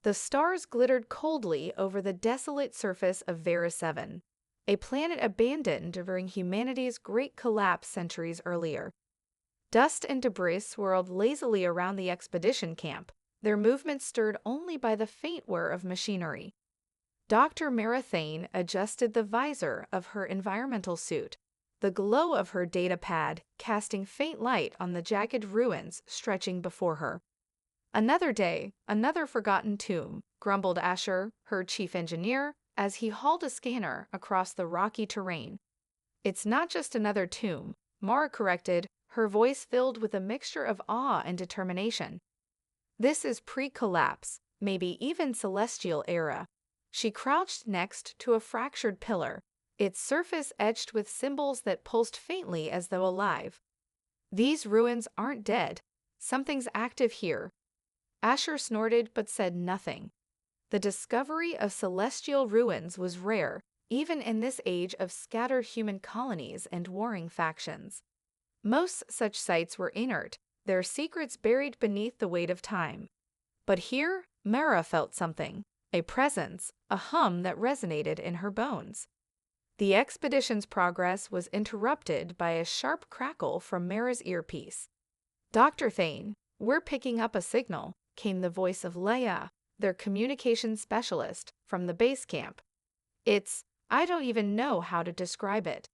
The stars glittered coldly over the desolate surface of Vera 7, a planet abandoned during humanity's great collapse centuries earlier. Dust and debris swirled lazily around the expedition camp, their movements stirred only by the faint whir of machinery. Dr. Marathane adjusted the visor of her environmental suit, the glow of her data pad casting faint light on the jagged ruins stretching before her. "Another day, another forgotten tomb," grumbled Asher, her chief engineer, as he hauled a scanner across the rocky terrain. "It's not just another tomb," Mara corrected, her voice filled with a mixture of awe and determination. "This is pre-collapse, maybe even celestial era." She crouched next to a fractured pillar, its surface etched with symbols that pulsed faintly as though alive. "These ruins aren't dead. Something's active here." Asher snorted but said nothing. The discovery of celestial ruins was rare, even in this age of scattered human colonies and warring factions. Most such sites were inert, their secrets buried beneath the weight of time. But here, Mara felt something, a presence, a hum that resonated in her bones. The expedition's progress was interrupted by a sharp crackle from Mara's earpiece. "Dr. Thane, we're picking up a signal," came the voice of Leia, their communications specialist, from the base camp. I don't even know how to describe it.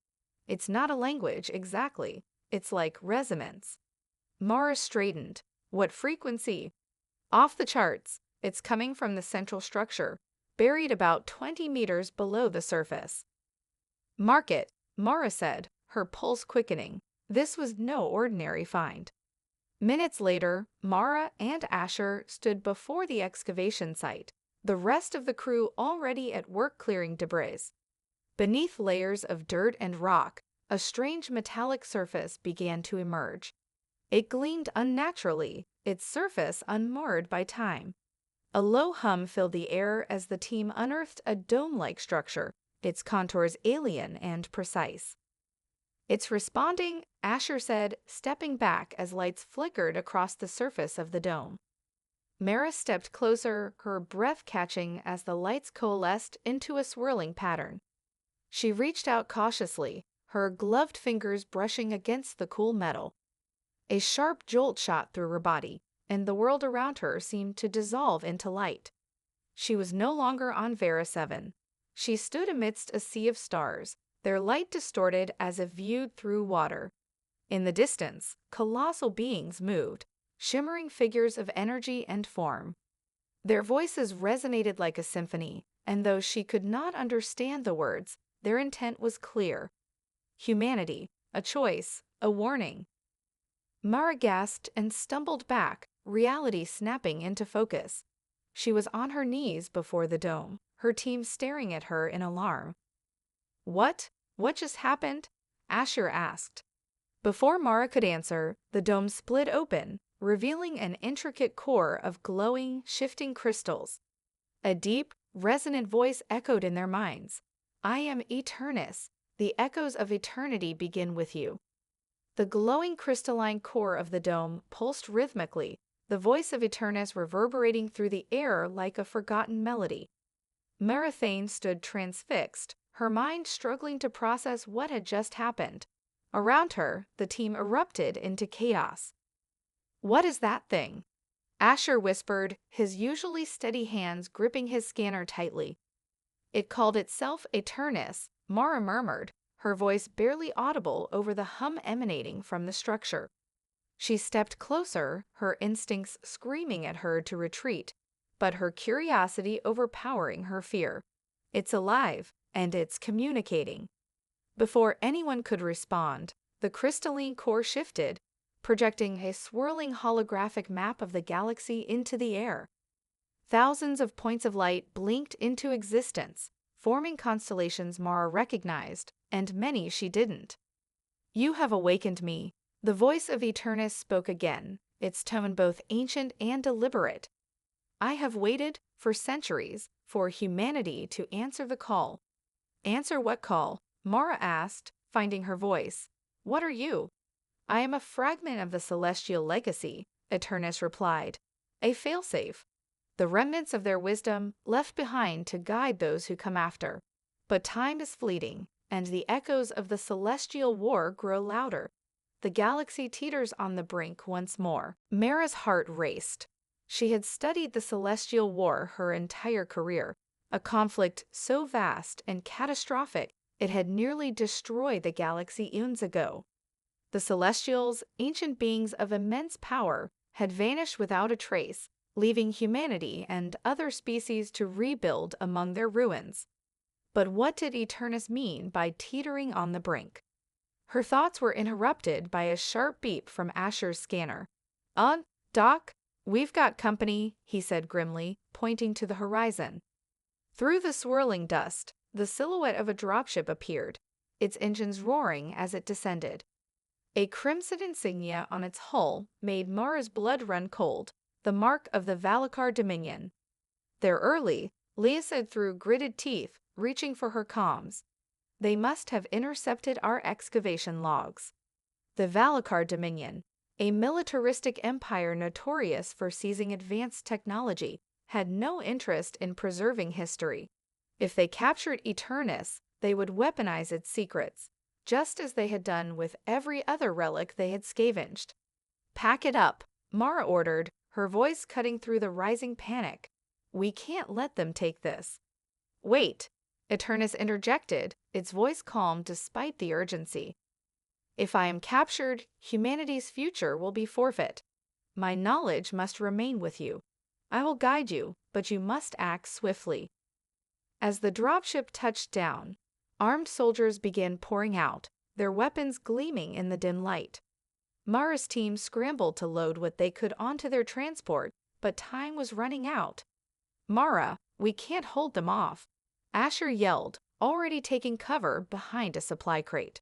It's not a language exactly. It's like resonance." Mara straightened. "What frequency?" "Off the charts. It's coming from the central structure, buried about 20 meters below the surface." "Mark it," Mara said, her pulse quickening. This was no ordinary find. Minutes later, Mara and Asher stood before the excavation site, the rest of the crew already at work clearing debris. Beneath layers of dirt and rock, a strange metallic surface began to emerge. It gleamed unnaturally, its surface unmarred by time. A low hum filled the air as the team unearthed a dome-like structure, its contours alien and precise. "It's responding," Asher said, stepping back as lights flickered across the surface of the dome. Mara stepped closer, her breath catching as the lights coalesced into a swirling pattern. She reached out cautiously, her gloved fingers brushing against the cool metal. A sharp jolt shot through her body, and the world around her seemed to dissolve into light. She was no longer on Vera 7. She stood amidst a sea of stars, their light distorted as if viewed through water. In the distance, colossal beings moved, shimmering figures of energy and form. Their voices resonated like a symphony, and though she could not understand the words, their intent was clear. Humanity, a choice, a warning. Mara gasped and stumbled back, reality snapping into focus. She was on her knees before the dome, her team staring at her in alarm. "What? What just happened?" Asher asked. Before Mara could answer, the dome split open, revealing an intricate core of glowing, shifting crystals. A deep, resonant voice echoed in their minds. "I am Eternus. The echoes of eternity begin with you." The glowing crystalline core of the dome pulsed rhythmically, the voice of Eternus reverberating through the air like a forgotten melody. Marathane stood transfixed, her mind struggling to process what had just happened. Around her, the team erupted into chaos. "What is that thing?" Asher whispered, his usually steady hands gripping his scanner tightly. "It called itself Eternus," Mara murmured, her voice barely audible over the hum emanating from the structure. She stepped closer, her instincts screaming at her to retreat, but her curiosity overpowering her fear. "It's alive, and it's communicating." Before anyone could respond, the crystalline core shifted, projecting a swirling holographic map of the galaxy into the air. Thousands of points of light blinked into existence, forming constellations Mara recognized, and many she didn't. "You have awakened me," the voice of Eternus spoke again, its tone both ancient and deliberate. "I have waited, for centuries, for humanity to answer the call." "Answer what call?" Mara asked, finding her voice. "What are you?" "I am a fragment of the celestial legacy," Eternus replied. "A failsafe." the remnants of their wisdom left behind to guide those who come after. But time is fleeting, and the echoes of the celestial war grow louder. The galaxy teeters on the brink once more. Mara's heart raced. She had studied the celestial war her entire career, a conflict so vast and catastrophic it had nearly destroyed the galaxy eons ago. The Celestials, ancient beings of immense power, had vanished without a trace, leaving humanity and other species to rebuild among their ruins. But what did Eternus mean by teetering on the brink? Her thoughts were interrupted by a sharp beep from Asher's scanner. Doc, we've got company," he said grimly, pointing to the horizon. Through the swirling dust, the silhouette of a dropship appeared, its engines roaring as it descended. A crimson insignia on its hull made Mara's blood run cold, the mark of the Valakar Dominion. "They're early," Leah said through gritted teeth, reaching for her comms. "They must have intercepted our excavation logs." The Valakar Dominion, a militaristic empire notorious for seizing advanced technology, had no interest in preserving history. If they captured Eternus, they would weaponize its secrets, just as they had done with every other relic they had scavenged. "Pack it up," Mara ordered, her voice cutting through the rising panic. "We can't let them take this." "Wait," Eternus interjected, its voice calm despite the urgency. "If I am captured, humanity's future will be forfeit. My knowledge must remain with you. I will guide you, but you must act swiftly." As the dropship touched down, armed soldiers began pouring out, their weapons gleaming in the dim light. Mara's team scrambled to load what they could onto their transport, but time was running out. "Mara, we can't hold them off," Asher yelled, already taking cover behind a supply crate.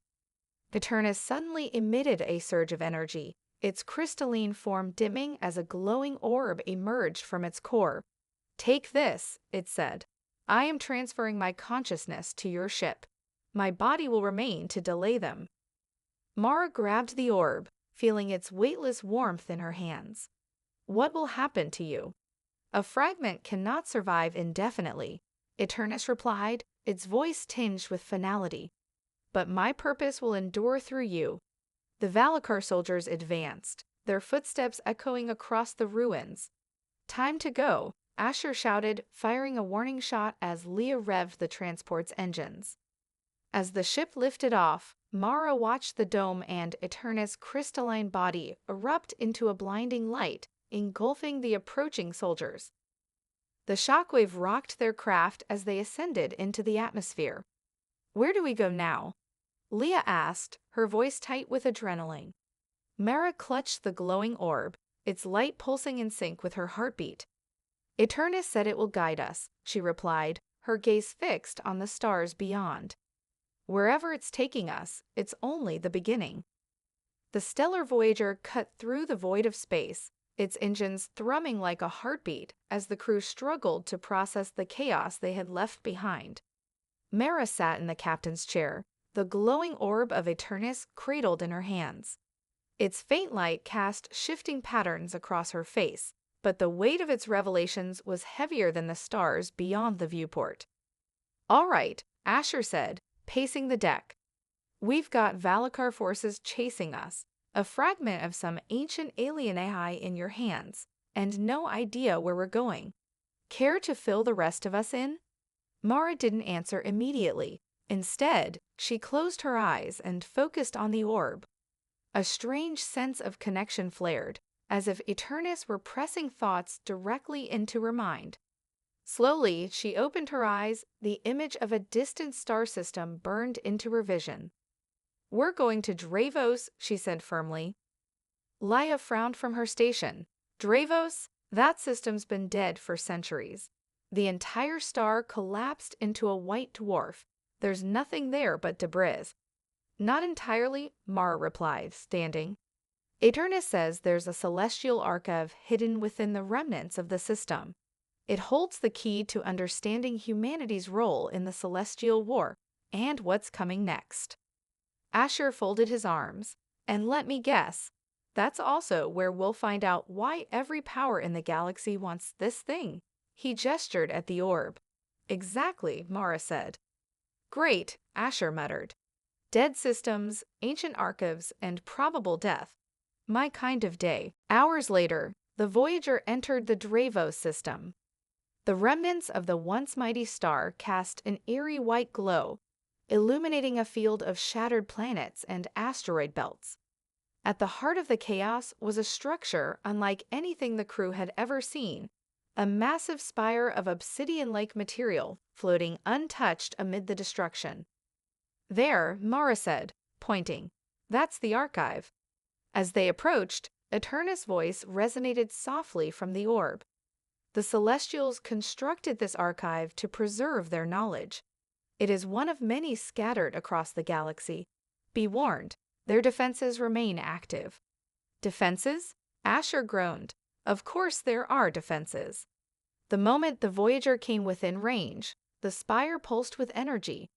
Eternus suddenly emitted a surge of energy, its crystalline form dimming as a glowing orb emerged from its core. "Take this," it said. "I am transferring my consciousness to your ship. My body will remain to delay them." Mara grabbed the orb, feeling its weightless warmth in her hands. "What will happen to you?" "A fragment cannot survive indefinitely," Eternus replied, its voice tinged with finality. "But my purpose will endure through you." The Valakar soldiers advanced, their footsteps echoing across the ruins. "Time to go," Asher shouted, firing a warning shot as Leah revved the transport's engines. As the ship lifted off, Mara watched the dome and Eternus' crystalline body erupt into a blinding light, engulfing the approaching soldiers. The shockwave rocked their craft as they ascended into the atmosphere. "Where do we go now?" Leah asked, her voice tight with adrenaline. Mara clutched the glowing orb, its light pulsing in sync with her heartbeat. "Eternus said it will guide us," she replied, her gaze fixed on the stars beyond. "Wherever it's taking us, it's only the beginning." The stellar Voyager cut through the void of space, its engines thrumming like a heartbeat as the crew struggled to process the chaos they had left behind. Mara sat in the captain's chair, the glowing orb of Eternus cradled in her hands. Its faint light cast shifting patterns across her face, but the weight of its revelations was heavier than the stars beyond the viewport. "All right," Asher said, pacing the deck. "We've got Valakar forces chasing us, a fragment of some ancient alien AI in your hands, and no idea where we're going. Care to fill the rest of us in?" Mara didn't answer immediately. Instead, she closed her eyes and focused on the orb. A strange sense of connection flared, as if Eternus were pressing thoughts directly into her mind. Slowly, she opened her eyes, the image of a distant star system burned into her vision. "We're going to Dravos," she said firmly. Leah frowned from her station. "Dravos? That system's been dead for centuries. The entire star collapsed into a white dwarf. There's nothing there but debris." "Not entirely," Mara replied, standing. "Eternus says there's a celestial archive hidden within the remnants of the system. It holds the key to understanding humanity's role in the celestial war and what's coming next." Asher folded his arms. "And let me guess, That's also where we'll find out why every power in the galaxy wants this thing. He gestured at the orb. Exactly, Mara said. Great, Asher muttered. Dead systems, ancient archives, and probable death. My kind of day. Hours later, the Voyager entered the Dravo system. The remnants of the once mighty star cast an eerie white glow, illuminating a field of shattered planets and asteroid belts. At the heart of the chaos was a structure unlike anything the crew had ever seen, a massive spire of obsidian-like material floating untouched amid the destruction. There, Mara said, pointing. That's the archive. As they approached, Eterna's voice resonated softly from the orb. The Celestials constructed this archive to preserve their knowledge. It is one of many scattered across the galaxy. Be warned, their defenses remain active. Defenses? Asher groaned. Of course there are defenses. The moment the Voyager came within range, the spire pulsed with energy.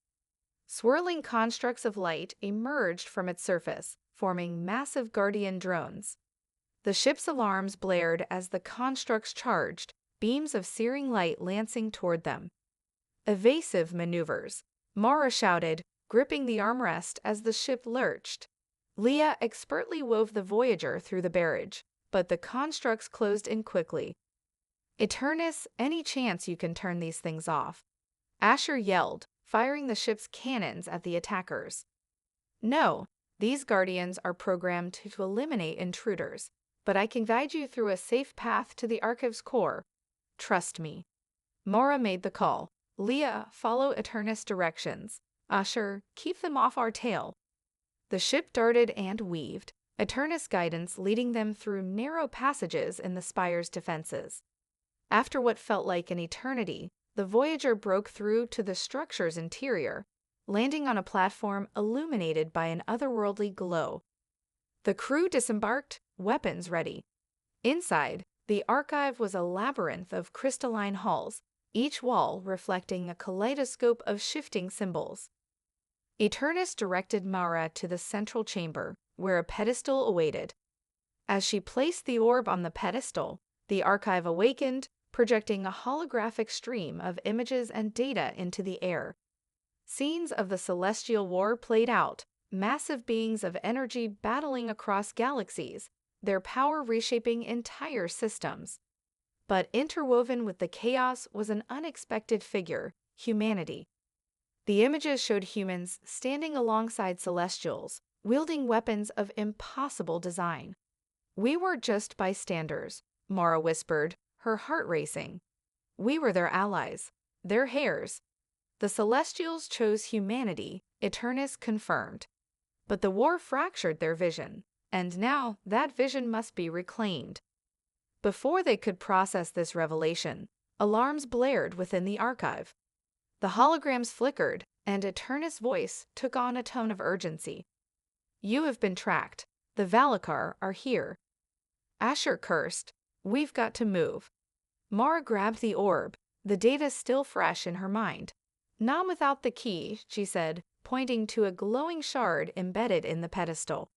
Swirling constructs of light emerged from its surface, forming massive guardian drones. The ship's alarms blared as the constructs charged, beams of searing light lancing toward them. Evasive maneuvers, Mara shouted, gripping the armrest as the ship lurched. Leah expertly wove the Voyager through the barrage, but the constructs closed in quickly. Eternus, any chance you can turn these things off? Asher yelled, firing the ship's cannons at the attackers. No, these guardians are programmed to eliminate intruders, but I can guide you through a safe path to the Archive's core. Trust me. Mara made the call. Leah, follow Eternus' directions. Asher, keep them off our tail. The ship darted and weaved, Eternus' guidance leading them through narrow passages in the spire's defenses. After what felt like an eternity, the Voyager broke through to the structure's interior, landing on a platform illuminated by an otherworldly glow. The crew disembarked, weapons ready. Inside, the archive was a labyrinth of crystalline halls, each wall reflecting a kaleidoscope of shifting symbols. Eternus directed Mara to the central chamber, where a pedestal awaited. As she placed the orb on the pedestal, the archive awakened, projecting a holographic stream of images and data into the air. Scenes of the celestial war played out, massive beings of energy battling across galaxies, their power reshaping entire systems. But interwoven with the chaos was an unexpected figure, humanity. The images showed humans standing alongside Celestials, wielding weapons of impossible design. We weren't just bystanders, Mara whispered, her heart racing. We were their allies, their heirs. The Celestials chose humanity, Eternus confirmed. But the war fractured their vision, and now that vision must be reclaimed. Before they could process this revelation, alarms blared within the archive. The holograms flickered, and Eternus' voice took on a tone of urgency. You have been tracked. The Valakar are here. Asher cursed. We've got to move. Mara grabbed the orb, the data still fresh in her mind. Not without the key, she said, pointing to a glowing shard embedded in the pedestal.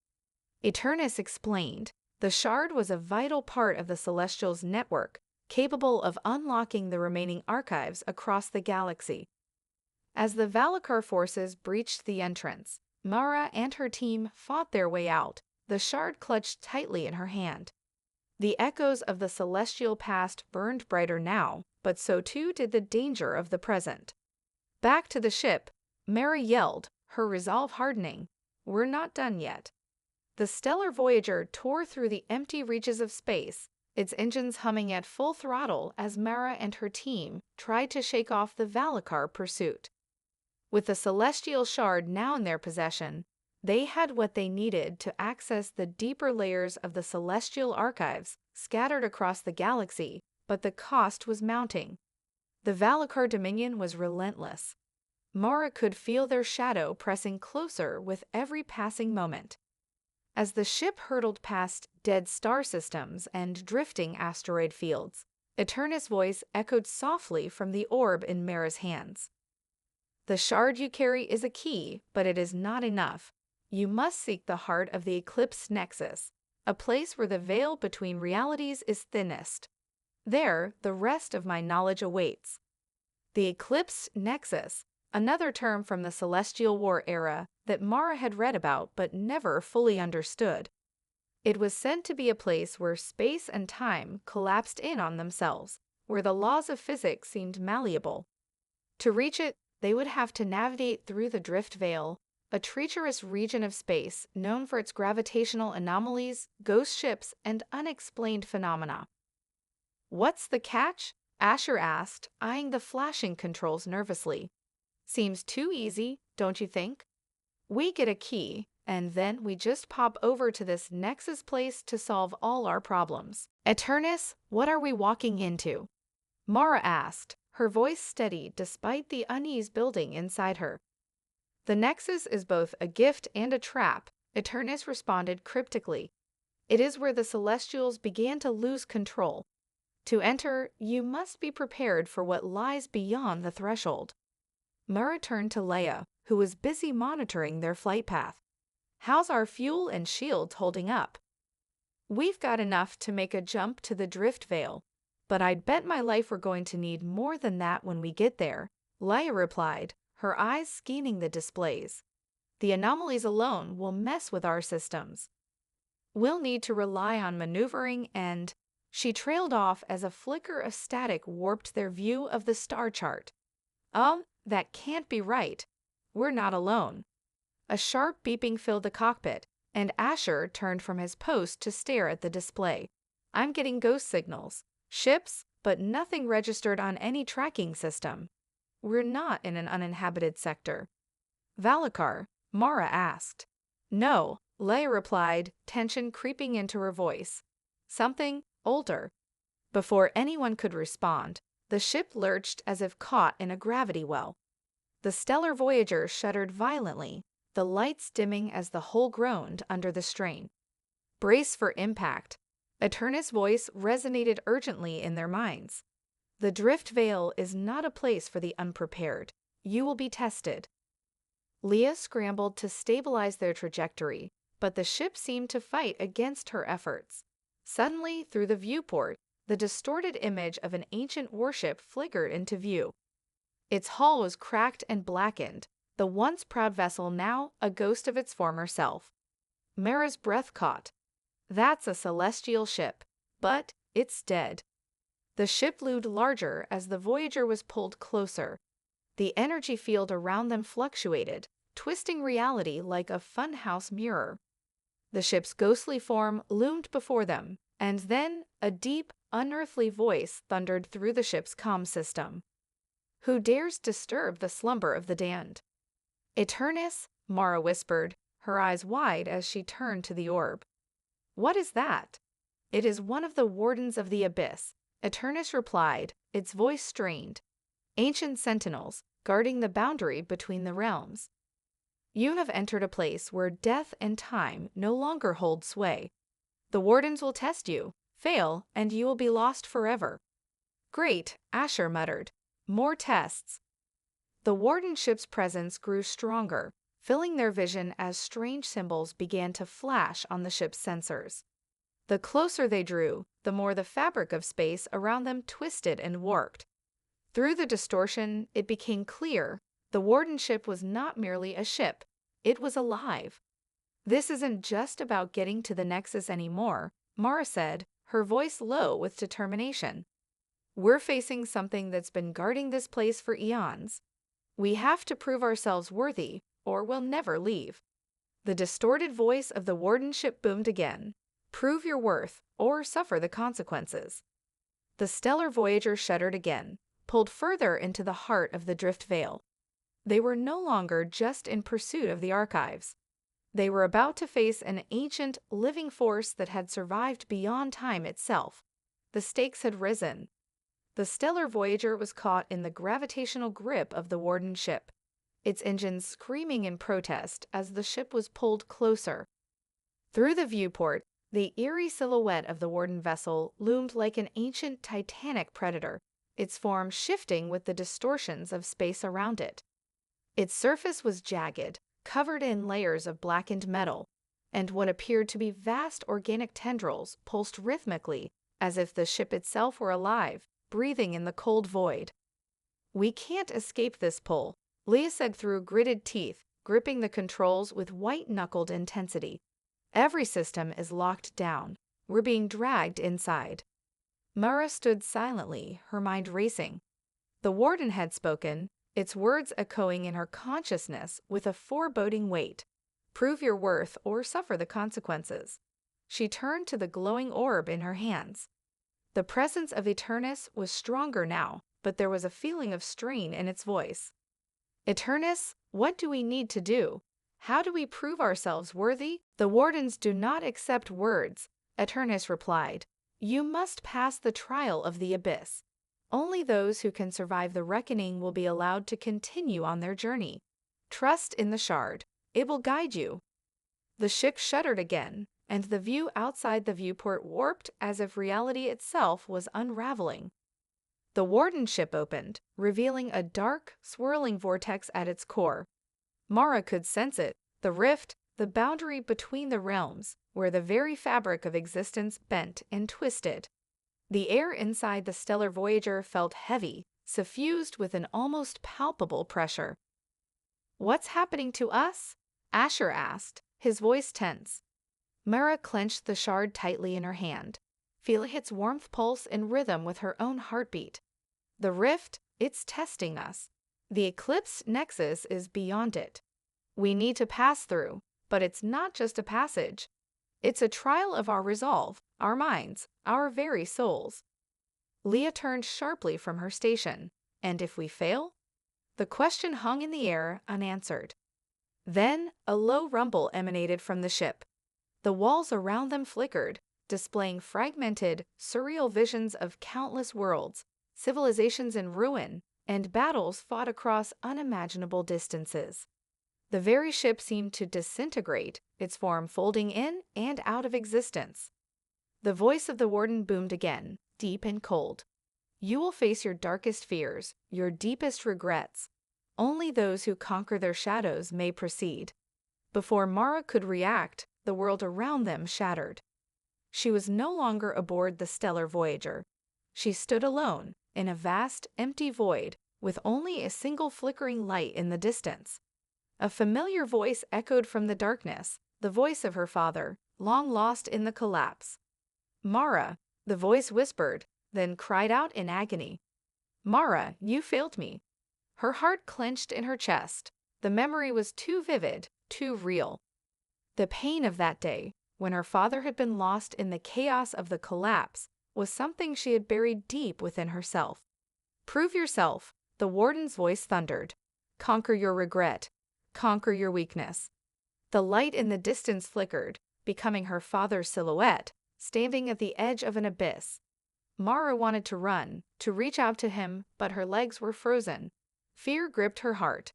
Eternus explained. The shard was a vital part of the Celestials' network, capable of unlocking the remaining archives across the galaxy. As the Valakar forces breached the entrance, Mara and her team fought their way out, the shard clutched tightly in her hand. The echoes of the celestial past burned brighter now, but so too did the danger of the present. Back to the ship, Mara yelled, her resolve hardening. We're not done yet. The stellar Voyager tore through the empty reaches of space, its engines humming at full throttle as Mara and her team tried to shake off the Valakar pursuit. With the celestial shard now in their possession, they had what they needed to access the deeper layers of the celestial archives scattered across the galaxy, but the cost was mounting. The Valakar Dominion was relentless. Mara could feel their shadow pressing closer with every passing moment. As the ship hurtled past dead star systems and drifting asteroid fields, Eternus' voice echoed softly from the orb in Mara's hands. The shard you carry is a key, but it is not enough. You must seek the heart of the Eclipse Nexus, a place where the veil between realities is thinnest. There, the rest of my knowledge awaits. The Eclipsed Nexus, another term from the Celestial War era that Mara had read about but never fully understood. It was said to be a place where space and time collapsed in on themselves, where the laws of physics seemed malleable. To reach it, they would have to navigate through the Drift Veil, a treacherous region of space known for its gravitational anomalies, ghost ships, and unexplained phenomena. "What's the catch?" Asher asked, eyeing the flashing controls nervously. "Seems too easy, don't you think? We get a key, and then we just pop over to this Nexus place to solve all our problems." "Eternus, what are we walking into?" Mara asked, her voice steady despite the unease building inside her. "The Nexus is both a gift and a trap," Eternus responded cryptically. "It is where the Celestials began to lose control. To enter, you must be prepared for what lies beyond the threshold." Mara turned to Leia, who was busy monitoring their flight path. "How's our fuel and shields holding up?" "We've got enough to make a jump to the Drift Veil, but I'd bet my life we're going to need more than that when we get there," Leia replied, her eyes scanning the displays. "The anomalies alone will mess with our systems. We'll need to rely on maneuvering and—" She trailed off as a flicker of static warped their view of the star chart. That can't be right. We're not alone." A sharp beeping filled the cockpit, and Asher turned from his post to stare at the display. "I'm getting ghost signals. Ships, but nothing registered on any tracking system. We're not in an uninhabited sector." "Valakar?" Mara asked. "No," Leia replied, tension creeping into her voice. "Something older." Before anyone could respond, the ship lurched as if caught in a gravity well. The stellar Voyager shuddered violently, the lights dimming as the hull groaned under the strain. "Brace for impact." Eternus' voice resonated urgently in their minds. "The Drift Veil is not a place for the unprepared. You will be tested." Leia scrambled to stabilize their trajectory, but the ship seemed to fight against her efforts. Suddenly, through the viewport, the distorted image of an ancient warship flickered into view. Its hull was cracked and blackened, the once proud vessel now a ghost of its former self. Mara's breath caught. "That's a celestial ship, but it's dead." The ship loomed larger as the Voyager was pulled closer. The energy field around them fluctuated, twisting reality like a funhouse mirror. The ship's ghostly form loomed before them, and then a deep, unearthly voice thundered through the ship's comm system. "Who dares disturb the slumber of the damned?" "Eternus," Mara whispered, her eyes wide as she turned to the orb. "What is that?" "It is one of the Wardens of the Abyss," Eternus replied, its voice strained. "Ancient sentinels, guarding the boundary between the realms. You have entered a place where death and time no longer hold sway. The Wardens will test you, fail, and you will be lost forever." "Great," Asher muttered. "More tests." The Warden ship's presence grew stronger, filling their vision as strange symbols began to flash on the ship's sensors. The closer they drew, the more the fabric of space around them twisted and warped. Through the distortion, it became clear the Warden ship was not merely a ship, it was alive. "This isn't just about getting to the Nexus anymore," Mara said, her voice low with determination. "We're facing something that's been guarding this place for eons. We have to prove ourselves worthy, or we'll never leave." The distorted voice of the Warden ship boomed again. "Prove your worth, or suffer the consequences." The stellar Voyager shuddered again, pulled further into the heart of the Drift Veil. They were no longer just in pursuit of the archives. They were about to face an ancient, living force that had survived beyond time itself. The stakes had risen. The stellar Voyager was caught in the gravitational grip of the Warden ship, its engines screaming in protest as the ship was pulled closer. Through the viewport, the eerie silhouette of the Warden vessel loomed like an ancient titanic predator, its form shifting with the distortions of space around it. Its surface was jagged, covered in layers of blackened metal, and what appeared to be vast organic tendrils pulsed rhythmically, as if the ship itself were alive, breathing in the cold void. "We can't escape this pull," Leah said through gritted teeth, gripping the controls with white-knuckled intensity. "Every system is locked down. We're being dragged inside." Mara stood silently, her mind racing. The warden had spoken, its words echoing in her consciousness with a foreboding weight. "Prove your worth or suffer the consequences." She turned to the glowing orb in her hands. The presence of Eternus was stronger now, but there was a feeling of strain in its voice. "Eternus, what do we need to do? How do we prove ourselves worthy?" "The wardens do not accept words," Eternus replied. "You must pass the trial of the abyss. Only those who can survive the reckoning will be allowed to continue on their journey. Trust in the shard. It will guide you." The ship shuddered again, and the view outside the viewport warped as if reality itself was unraveling. The warden ship opened, revealing a dark, swirling vortex at its core. Mara could sense it, the rift, the boundary between the realms, where the very fabric of existence bent and twisted. The air inside the stellar Voyager felt heavy, suffused with an almost palpable pressure. "What's happening to us?" Asher asked, his voice tense. Mara clenched the shard tightly in her hand, feeling its warmth pulse in rhythm with her own heartbeat. "The rift, it's testing us. The eclipse nexus is beyond it. We need to pass through, but it's not just a passage. It's a trial of our resolve, our minds, our very souls." Leah turned sharply from her station. "And if we fail?" The question hung in the air, unanswered. Then a low rumble emanated from the ship. The walls around them flickered, displaying fragmented, surreal visions of countless worlds, civilizations in ruin, and battles fought across unimaginable distances. The very ship seemed to disintegrate, its form folding in and out of existence. The voice of the warden boomed again, deep and cold. "You will face your darkest fears, your deepest regrets. Only those who conquer their shadows may proceed." Before Mara could react, the world around them shattered. She was no longer aboard the stellar Voyager. She stood alone, in a vast, empty void, with only a single flickering light in the distance. A familiar voice echoed from the darkness, the voice of her father, long lost in the collapse. "Mara," the voice whispered, then cried out in agony. "Mara, you failed me." Her heart clenched in her chest. The memory was too vivid, too real. The pain of that day, when her father had been lost in the chaos of the collapse, was something she had buried deep within herself. "Prove yourself," the warden's voice thundered. "Conquer your regret. Conquer your weakness." The light in the distance flickered, becoming her father's silhouette, standing at the edge of an abyss. Mara wanted to run, to reach out to him, but her legs were frozen. Fear gripped her heart.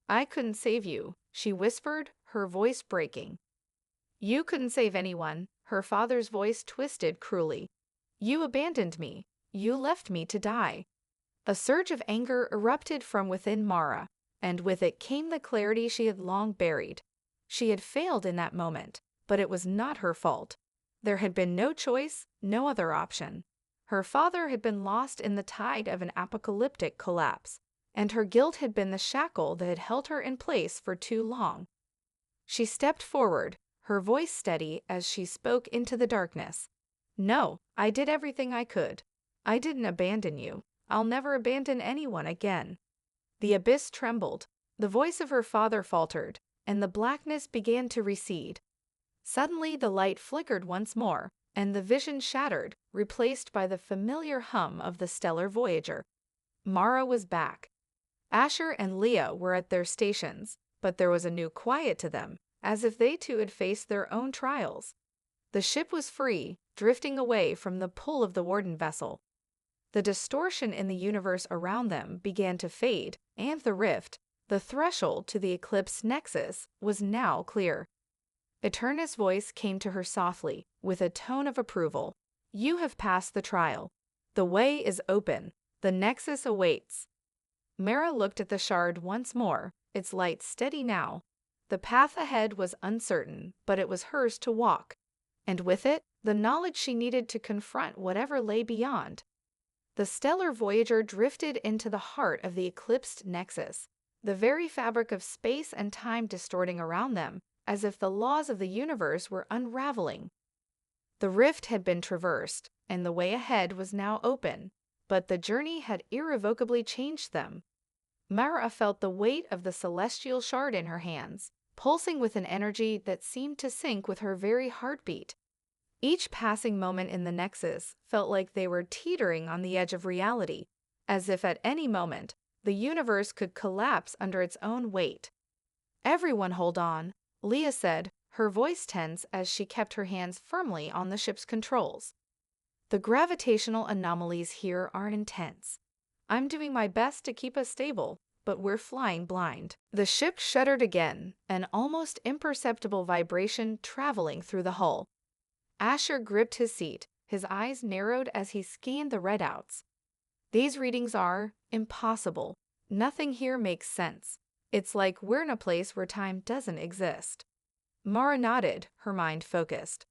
"I couldn't save you," she whispered, her voice breaking. "You couldn't save anyone," her father's voice twisted cruelly. "You abandoned me. You left me to die." A surge of anger erupted from within Mara, and with it came the clarity she had long buried. She had failed in that moment, but it was not her fault. There had been no choice, no other option. Her father had been lost in the tide of an apocalyptic collapse, and her guilt had been the shackle that had held her in place for too long. She stepped forward, her voice steady as she spoke into the darkness. "No, I did everything I could. I didn't abandon you. I'll never abandon anyone again." The abyss trembled. The voice of her father faltered, and the blackness began to recede. Suddenly the light flickered once more, and the vision shattered, replaced by the familiar hum of the stellar Voyager. Mara was back. Asher and Leah were at their stations, but there was a new quiet to them, as if they too had faced their own trials. The ship was free, drifting away from the pull of the warden vessel. The distortion in the universe around them began to fade, and the rift, the threshold to the eclipse nexus, was now clear. Eternus' voice came to her softly, with a tone of approval. "You have passed the trial. The way is open. The nexus awaits." Mara looked at the shard once more, its light steady now. The path ahead was uncertain, but it was hers to walk, and with it, the knowledge she needed to confront whatever lay beyond. The stellar Voyager drifted into the heart of the eclipsed nexus, the very fabric of space and time distorting around them, as if the laws of the universe were unraveling. The rift had been traversed, and the way ahead was now open, but the journey had irrevocably changed them. Mara felt the weight of the celestial shard in her hands, pulsing with an energy that seemed to sync with her very heartbeat. Each passing moment in the Nexus felt like they were teetering on the edge of reality, as if at any moment the universe could collapse under its own weight. "Everyone hold on," Leah said, her voice tense as she kept her hands firmly on the ship's controls. "The gravitational anomalies here are intense. I'm doing my best to keep us stable, but we're flying blind." The ship shuddered again, an almost imperceptible vibration traveling through the hull. Asher gripped his seat, his eyes narrowed as he scanned the readouts. "These readings are impossible. Nothing here makes sense. It's like we're in a place where time doesn't exist." Mara nodded, her mind focused.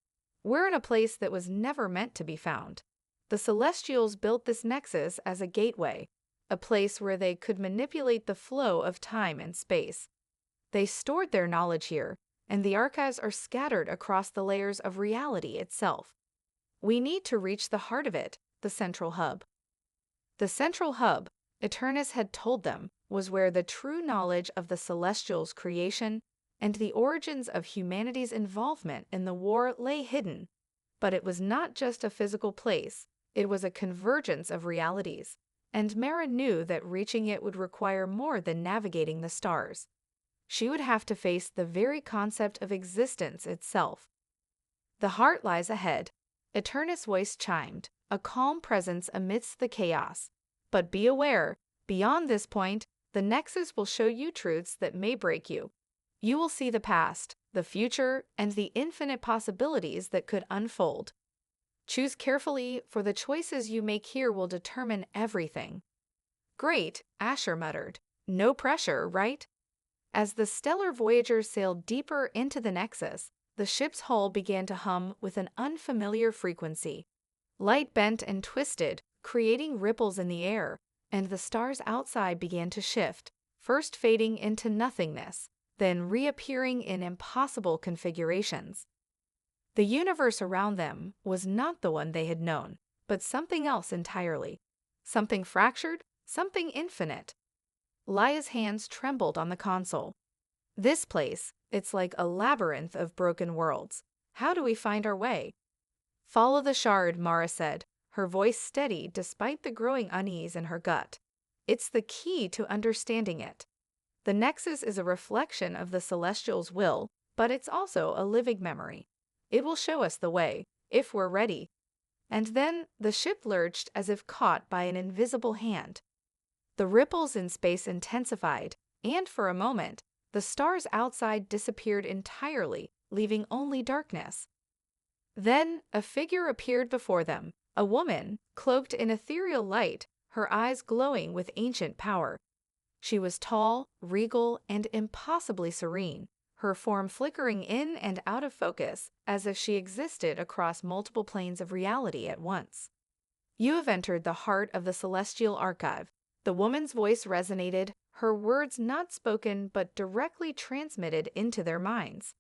"We're in a place that was never meant to be found. The Celestials built this nexus as a gateway, a place where they could manipulate the flow of time and space. They stored their knowledge here, and the archives are scattered across the layers of reality itself. We need to reach the heart of it, the central hub." The central hub, Eternus had told them, was where the true knowledge of the Celestials' creation and the origins of humanity's involvement in the war lay hidden. But it was not just a physical place, it was a convergence of realities, and Mara knew that reaching it would require more than navigating the stars. She would have to face the very concept of existence itself. "The heart lies ahead," Eternus' voice chimed, a calm presence amidst the chaos. "But be aware, beyond this point, the Nexus will show you truths that may break you. You will see the past, the future, and the infinite possibilities that could unfold. Choose carefully, for the choices you make here will determine everything." "Great," Asher muttered. "No pressure, right?" As the stellar Voyager sailed deeper into the Nexus, the ship's hull began to hum with an unfamiliar frequency. Light bent and twisted, creating ripples in the air, and the stars outside began to shift, first fading into nothingness, then reappearing in impossible configurations. The universe around them was not the one they had known, but something else entirely. Something fractured, something infinite. Lia's hands trembled on the console. "This place, it's like a labyrinth of broken worlds. How do we find our way?" "Follow the shard," Mara said, her voice steady despite the growing unease in her gut. "It's the key to understanding it. The Nexus is a reflection of the Celestials' will, but it's also a living memory. It will show us the way, if we're ready." And then the ship lurched as if caught by an invisible hand. The ripples in space intensified, and for a moment, the stars outside disappeared entirely, leaving only darkness. Then a figure appeared before them, a woman, cloaked in ethereal light, her eyes glowing with ancient power. She was tall, regal, and impossibly serene, her form flickering in and out of focus as if she existed across multiple planes of reality at once. "You have entered the heart of the Celestial Archive." The woman's voice resonated, her words not spoken but directly transmitted into their minds.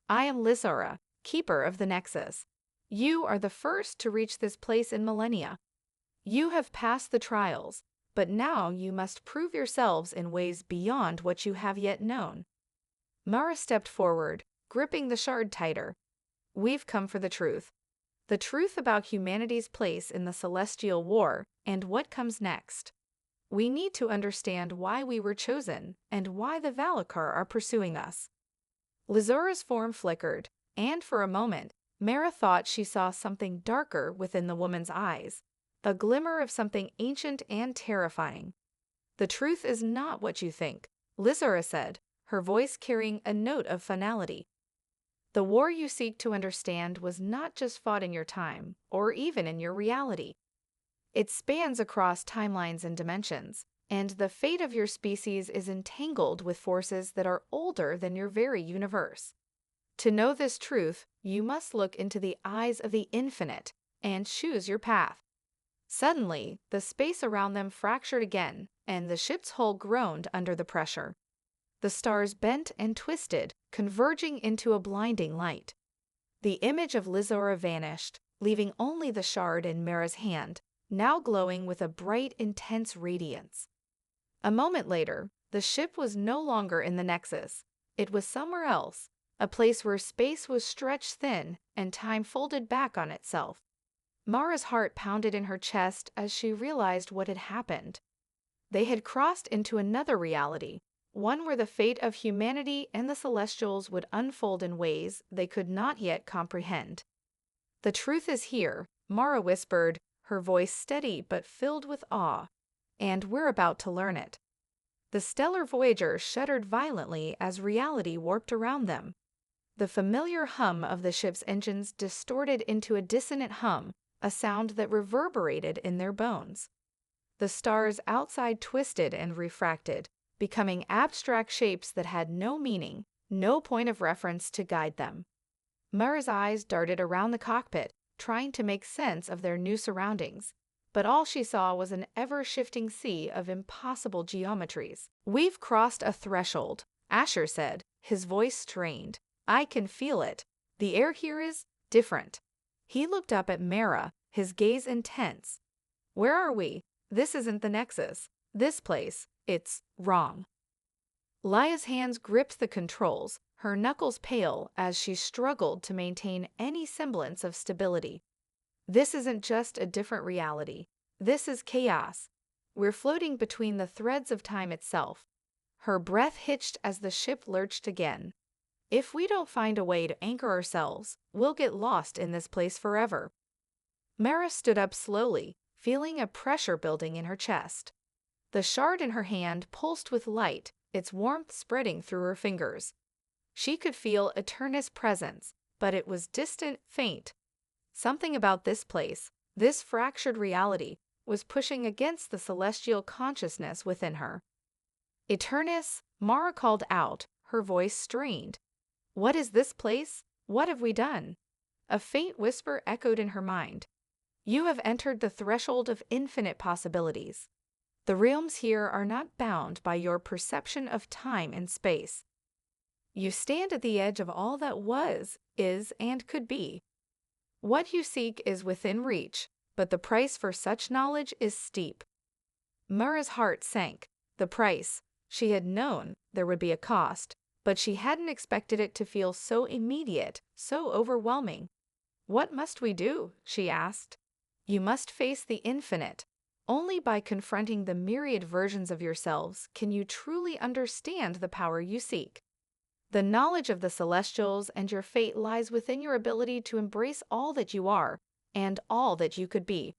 "I am Lizora, keeper of the Nexus. You are the first to reach this place in millennia. You have passed the trials, but now you must prove yourselves in ways beyond what you have yet known." Mara stepped forward, gripping the shard tighter. "We've come for the truth. The truth about humanity's place in the Celestial War and what comes next. We need to understand why we were chosen and why the Valakar are pursuing us." Lizora's form flickered, and for a moment, Mara thought she saw something darker within the woman's eyes, a glimmer of something ancient and terrifying. "The truth is not what you think," Lizora said, her voice carrying a note of finality. "The war you seek to understand was not just fought in your time, or even in your reality. It spans across timelines and dimensions, and the fate of your species is entangled with forces that are older than your very universe. To know this truth, you must look into the eyes of the infinite and choose your path. Suddenly, the space around them fractured again, and the ship's hull groaned under the pressure. The stars bent and twisted, converging into a blinding light. The image of Lizora vanished, leaving only the shard in Mara's hand, now glowing with a bright, intense radiance. A moment later, the ship was no longer in the Nexus. It was somewhere else, a place where space was stretched thin and time folded back on itself. Mara's heart pounded in her chest as she realized what had happened. They had crossed into another reality, one where the fate of humanity and the Celestials would unfold in ways they could not yet comprehend. "The truth is here," Mara whispered, her voice steady but filled with awe, "and we're about to learn it." The stellar Voyager shuddered violently as reality warped around them. The familiar hum of the ship's engines distorted into a dissonant hum, a sound that reverberated in their bones. The stars outside twisted and refracted, becoming abstract shapes that had no meaning, no point of reference to guide them. Mara's eyes darted around the cockpit, trying to make sense of their new surroundings, but all she saw was an ever-shifting sea of impossible geometries. "We've crossed a threshold," Asher said, his voice strained. "I can feel it. The air here is different." He looked up at Mara, his gaze intense. "Where are we? This isn't the Nexus. This place, it's wrong." Laya's hands gripped the controls, her knuckles pale as she struggled to maintain any semblance of stability. "This isn't just a different reality. This is chaos. We're floating between the threads of time itself." Her breath hitched as the ship lurched again. "If we don't find a way to anchor ourselves, we'll get lost in this place forever." Mara stood up slowly, feeling a pressure building in her chest. The shard in her hand pulsed with light, its warmth spreading through her fingers. She could feel Eternus' presence, but it was distant, faint. Something about this place, this fractured reality, was pushing against the celestial consciousness within her. "Eternus," Mara called out, her voice strained. "What is this place? What have we done?" A faint whisper echoed in her mind. "You have entered the threshold of infinite possibilities. The realms here are not bound by your perception of time and space. You stand at the edge of all that was, is, and could be. What you seek is within reach, but the price for such knowledge is steep." Mara's heart sank. The price. She had known there would be a cost, but she hadn't expected it to feel so immediate, so overwhelming. "What must we do?" she asked. "You must face the infinite. Only by confronting the myriad versions of yourselves can you truly understand the power you seek. The knowledge of the Celestials and your fate lies within your ability to embrace all that you are and all that you could be."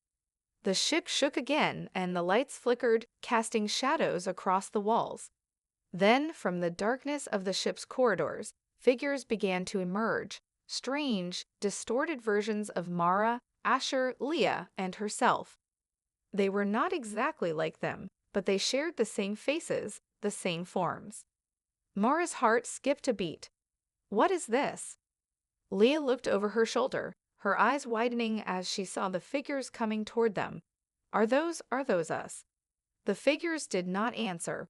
The ship shook again, and the lights flickered, casting shadows across the walls. Then, from the darkness of the ship's corridors, figures began to emerge, strange, distorted versions of Mara, Asher, Leah, and herself. They were not exactly like them, but they shared the same faces, the same forms. Mara's heart skipped a beat. "What is this?" Leah looked over her shoulder, her eyes widening as she saw the figures coming toward them. Are those us?" The figures did not answer.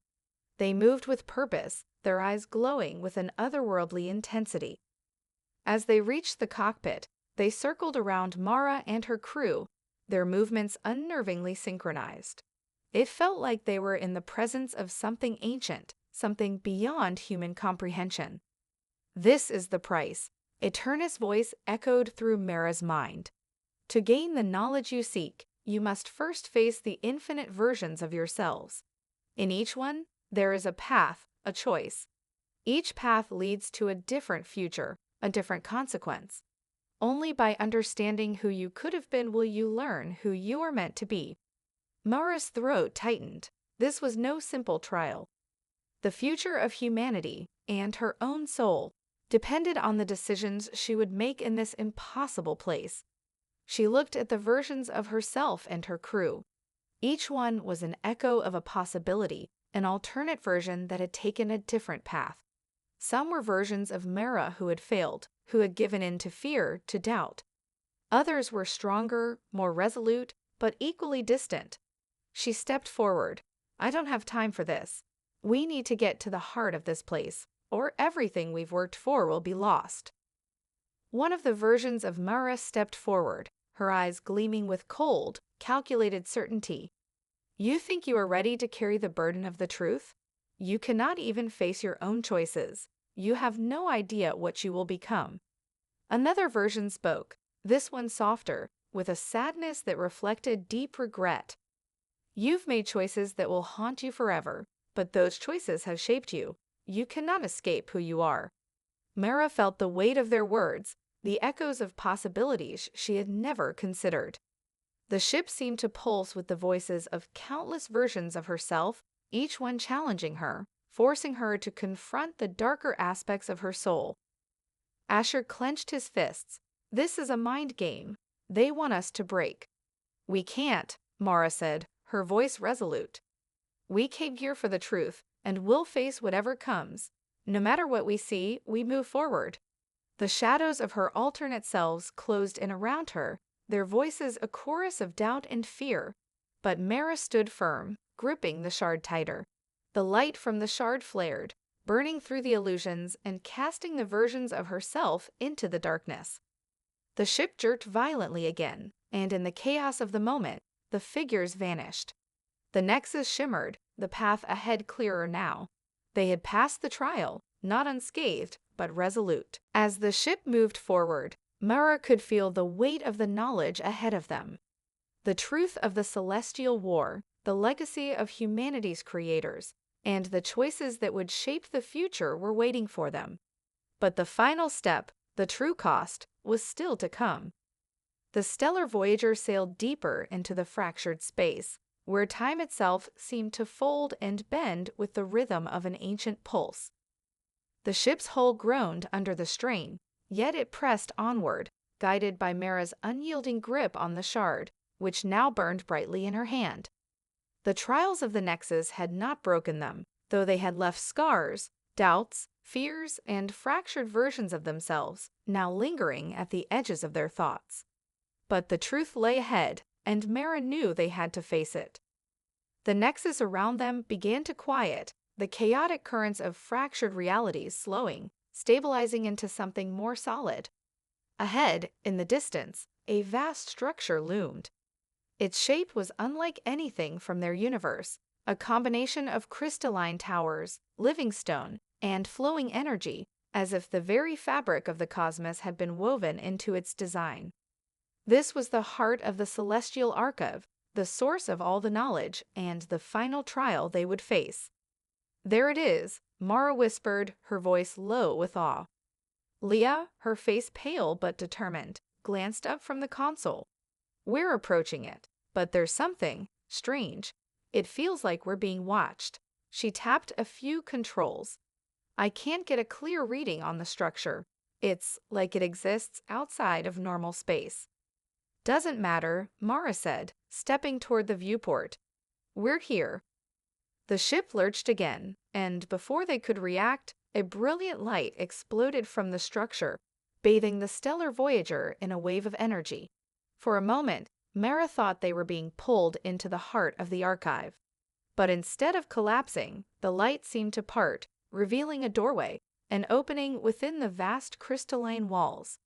They moved with purpose, their eyes glowing with an otherworldly intensity. As they reached the cockpit, they circled around Mara and her crew, their movements unnervingly synchronized. It felt like they were in the presence of something ancient, something beyond human comprehension. "This is the price," Eternus' voice echoed through Mara's mind. "To gain the knowledge you seek, you must first face the infinite versions of yourselves. In each one, there is a path, a choice. Each path leads to a different future, a different consequence. Only by understanding who you could have been will you learn who you are meant to be." Mara's throat tightened. This was no simple trial. The future of humanity, and her own soul, depended on the decisions she would make in this impossible place. She looked at the versions of herself and her crew. Each one was an echo of a possibility, an alternate version that had taken a different path. Some were versions of Mara who had failed, who had given in to fear, to doubt. Others were stronger, more resolute, but equally distant. She stepped forward. I don't have time for this. We need to get to the heart of this place, or everything we've worked for will be lost. One of the versions of Mara stepped forward, her eyes gleaming with cold, calculated certainty. You think you are ready to carry the burden of the truth? You cannot even face your own choices. You have no idea what you will become. Another version spoke, this one softer, with a sadness that reflected deep regret. You've made choices that will haunt you forever, but those choices have shaped you. You cannot escape who you are. Mara felt the weight of their words, the echoes of possibilities she had never considered. The ship seemed to pulse with the voices of countless versions of herself, each one challenging her, forcing her to confront the darker aspects of her soul. Asher clenched his fists. This is a mind game. They want us to break. We can't, Mara said, her voice resolute. We came here for the truth, and we'll face whatever comes. No matter what we see, we move forward. The shadows of her alternate selves closed in around her, their voices a chorus of doubt and fear. But Mara stood firm, gripping the shard tighter. The light from the shard flared, burning through the illusions and casting the versions of herself into the darkness. The ship jerked violently again, and in the chaos of the moment, the figures vanished. The nexus shimmered, the path ahead clearer now. They had passed the trial, not unscathed, but resolute. As the ship moved forward, Mara could feel the weight of the knowledge ahead of them. The truth of the celestial war, the legacy of humanity's creators, and the choices that would shape the future were waiting for them. But the final step, the true cost, was still to come. The stellar voyager sailed deeper into the fractured space, where time itself seemed to fold and bend with the rhythm of an ancient pulse. The ship's hull groaned under the strain, yet it pressed onward, guided by Mara's unyielding grip on the shard, which now burned brightly in her hand. The trials of the Nexus had not broken them, though they had left scars, doubts, fears, and fractured versions of themselves, now lingering at the edges of their thoughts. But the truth lay ahead, and Mara knew they had to face it. The Nexus around them began to quiet, the chaotic currents of fractured realities slowing, stabilizing into something more solid. Ahead, in the distance, a vast structure loomed. Its shape was unlike anything from their universe, a combination of crystalline towers, living stone, and flowing energy, as if the very fabric of the cosmos had been woven into its design. This was the heart of the celestial archive, the source of all the knowledge, and the final trial they would face. There it is, Mara whispered, her voice low with awe. Leah, her face pale but determined, glanced up from the console. We're approaching it, but there's something strange. It feels like we're being watched. She tapped a few controls. I can't get a clear reading on the structure. It's like it exists outside of normal space. Doesn't matter, Mara said, stepping toward the viewport. We're here. The ship lurched again, and before they could react, a brilliant light exploded from the structure, bathing the stellar voyager in a wave of energy. For a moment, Mara thought they were being pulled into the heart of the archive. But instead of collapsing, the light seemed to part, revealing a doorway, an opening within the vast crystalline walls.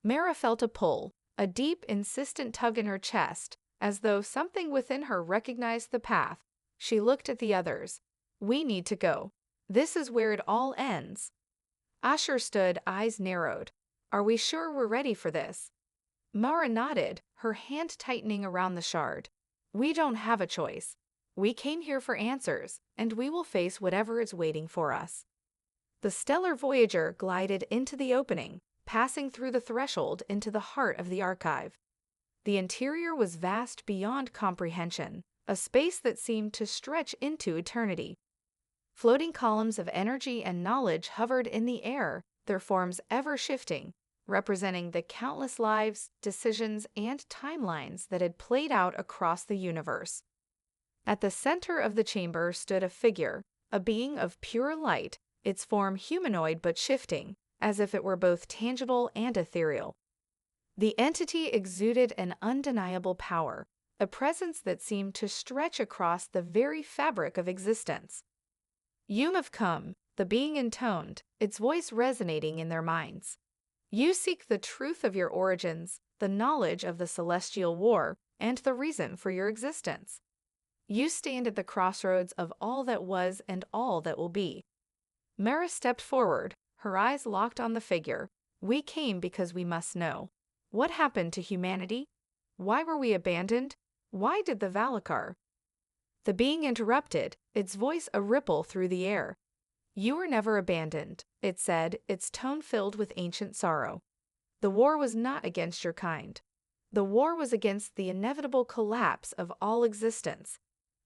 Mara felt a pull, a deep, insistent tug in her chest, as though something within her recognized the path. She looked at the others. We need to go. This is where it all ends. Asher stood, eyes narrowed. Are we sure we're ready for this? Mara nodded, her hand tightening around the shard. We don't have a choice. We came here for answers, and we will face whatever is waiting for us. The stellar voyager glided into the opening, passing through the threshold into the heart of the archive. The interior was vast beyond comprehension, a space that seemed to stretch into eternity. Floating columns of energy and knowledge hovered in the air, their forms ever shifting, representing the countless lives, decisions, and timelines that had played out across the universe. At the center of the chamber stood a figure, a being of pure light, its form humanoid but shifting, as if it were both tangible and ethereal. The entity exuded an undeniable power, a presence that seemed to stretch across the very fabric of existence. "You have come," the being intoned, its voice resonating in their minds. "You seek the truth of your origins, the knowledge of the celestial war, and the reason for your existence. You stand at the crossroads of all that was and all that will be." Mara stepped forward, her eyes locked on the figure. "We came because we must know. What happened to humanity? Why were we abandoned? Why did the Valakar—" The being interrupted, its voice a ripple through the air. "You were never abandoned," it said, its tone filled with ancient sorrow. "The war was not against your kind. The war was against the inevitable collapse of all existence.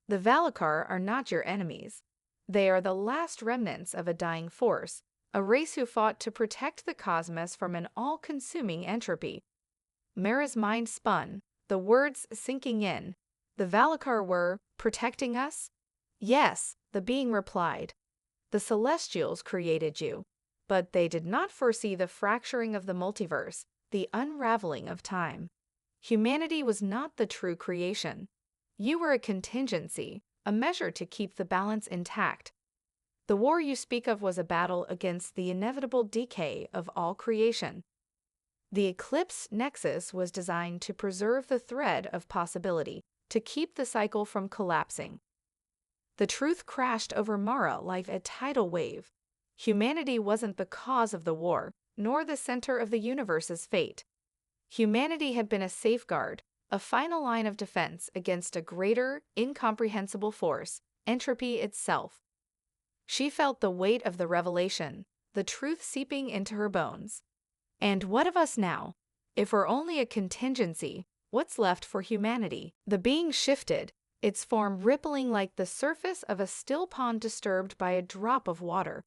The Valakar are not your enemies. They are the last remnants of a dying force, a race who fought to protect the cosmos from an all-consuming entropy." Mara's mind spun, the words sinking in. "The Valakar were protecting us?" "Yes," the being replied. "The Celestials created you, but they did not foresee the fracturing of the multiverse, the unraveling of time. Humanity was not the true creation. You were a contingency, a measure to keep the balance intact. The war you speak of was a battle against the inevitable decay of all creation. The Eclipse Nexus was designed to preserve the thread of possibility, to keep the cycle from collapsing. The truth crashed over Mara like a tidal wave. Humanity wasn't the cause of the war, nor the center of the universe's fate. Humanity had been a safeguard, a final line of defense against a greater, incomprehensible force, entropy itself." She felt the weight of the revelation, the truth seeping into her bones. "And what of us now? If we're only a contingency, what's left for humanity?" The being shifted, its form rippling like the surface of a still pond disturbed by a drop of water.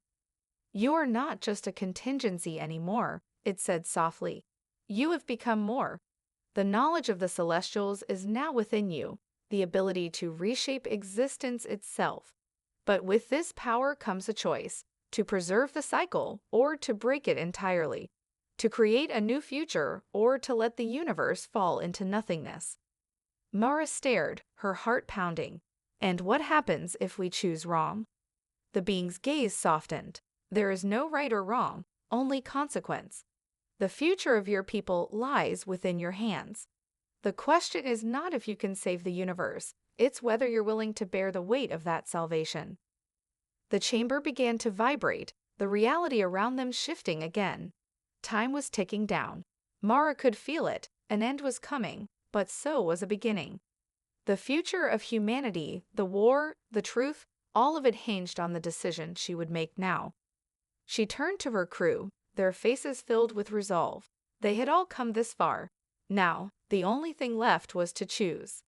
"You are not just a contingency anymore," it said softly. "You have become more. The knowledge of the Celestials is now within you, the ability to reshape existence itself. But with this power comes a choice, to preserve the cycle or to break it entirely, to create a new future or to let the universe fall into nothingness." Mara stared, her heart pounding. "And what happens if we choose wrong?" The being's gaze softened. "There is no right or wrong, only consequence. The future of your people lies within your hands. The question is not if you can save the universe, it's whether you're willing to bear the weight of that salvation." The chamber began to vibrate, the reality around them shifting again. Time was ticking down. Mara could feel it, an end was coming, but so was a beginning. The future of humanity, the war, the truth, all of it hinged on the decision she would make now. She turned to her crew, their faces filled with resolve. They had all come this far. Now, the only thing left was to choose.